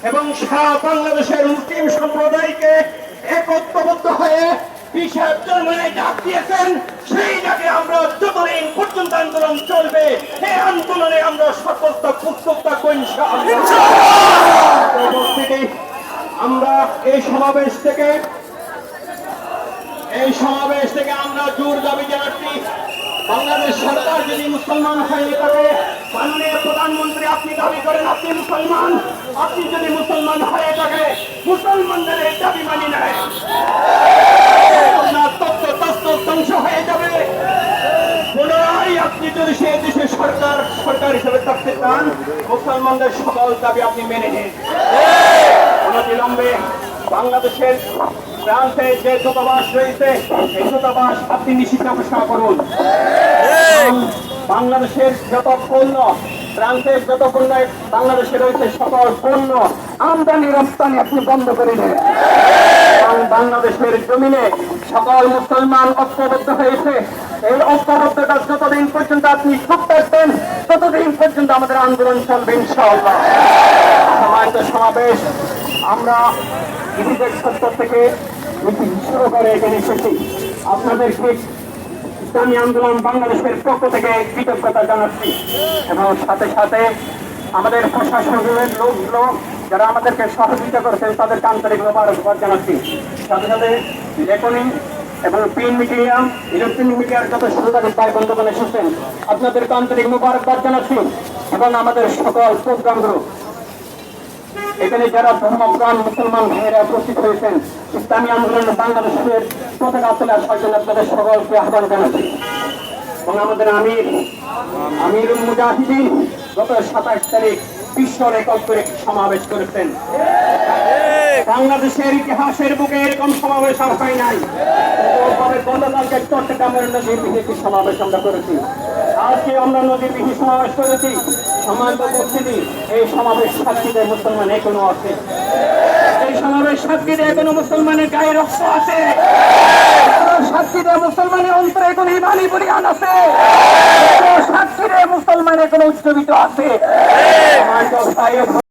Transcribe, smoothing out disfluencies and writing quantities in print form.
এবং সারা বাংলাদেশের মুসলিম সম্প্রদায়কে একত্রবদ্ধ হয়ে বিশাল জন্মনায় ডাক দিয়েছেন। সেই ডাকে আমরা যতদিন পর্যন্ত আন্দোলন চলবে, এই আন্দোলনে আমরা সতর্ক পুস্তক থাকবো ইনশাআল্লাহ। আমরা এই সমাবেশ থেকে আমরা জোর দাবি জানাচ্ছি, বাংলাদেশ সরকার যদি মুসলমান হয়ে থাকে, মাননীয় প্রধানমন্ত্রী আপনি দাবি করেন আপনি মুসলমান, আপনি যদি মুসলমান হয়ে থাকে মুসলমানদের এই দাবি মানি নেয়, আপনার তত্ত্ব ধ্বংস হয়ে যাবে। পুনরায় আপনি যদি সেই দেশের সরকার হিসেবে থাকতে চান, মুসলমানদের সকল দাবি আপনি মেনে নিন। অনতিবিলম্বে বাংলাদেশের প্রান্তে যে দূতাবাস রয়েছে এই দূতাবাস আপনি নিষিদ্ধ ঘোষণা করুন। বাংলাদেশের যত পণ্য, প্রান্তের যত পণ্য বাংলাদেশে রয়েছে সকল পণ্য আমদানি রপ্তানি আপনি বন্ধ করে দেন। বাংলাদেশের জমিনে সকল মুসলমান ঐক্যবদ্ধ হয়েছে, এই ঐক্যবদ্ধতা যতদিন পর্যন্ত আপনি চুপ থাকবেন ততদিন পর্যন্ত আমাদের আন্দোলন চলবে ইনশাআল্লাহ। সমাবেশ সমাবেশ আমরা ইতিহাস সত্য থেকে শুরু করে এখানে এসেছি। আপনাদেরকে ইসলামী আন্দোলন বাংলাদেশের পক্ষ থেকে কৃতজ্ঞতা জানাচ্ছি এবং সাথে সাথে আমাদের প্রশাসনের লোকগুলো যারা আমাদেরকে সহযোগিতা করেছেন তাদেরকে আন্তরিক মোবারকবাদ জানাচ্ছি। সাথে সাথে ইলেকট্রনিক এবং প্রিন্ট মিডিয়া, ইলেকট্রনিক মিডিয়ার যত সুযোগালী ভাই বন্ধুগণ এসেছেন আপনাদেরকে আন্তরিক মোবারকবাদ জানাচ্ছি এবং আমাদের সকল প্রোগ্রামগুলো এখানে যারা ধর্মপ্রাণ মুসলমান ভাইয়েরা উপস্থিত হয়েছেন ইসলামী আন্দোলন বাংলাদেশের পতাকা তুলে আসার জন্য আপনাদের সকলকে আহ্বান জানাচ্ছি। এবং আমাদের আমিরুল মুজাহিদিন গত 27 তারিখ বিশ্ব রেকর্ড করে সমাবেশ করেছেন। বাংলাদেশের ইতিহাসের বুকে এরকম সমাবেশ আর হয় নাই। গতকালকে চট্টগ্রামের নদীর বিহিত সমাবেশ আমরা করেছি, আজকে আমরা নদীর বিহিত সমাবেশ করেছি। সম্মানিত উপস্থিতি, এই সমাবেশ সাক্ষীদের মুসলমান এখনো আছে, এই সমাবেশ সাক্ষীদের এখনো মুসলমানের গায়ে রক্ত আছে, সাক্ষীদের মুসলমানের অন্তরে এখনো ইমানি বলিয়ান আছে, সাক্ষীদের মুসলমান এখনো উজ্জীবিত আছে।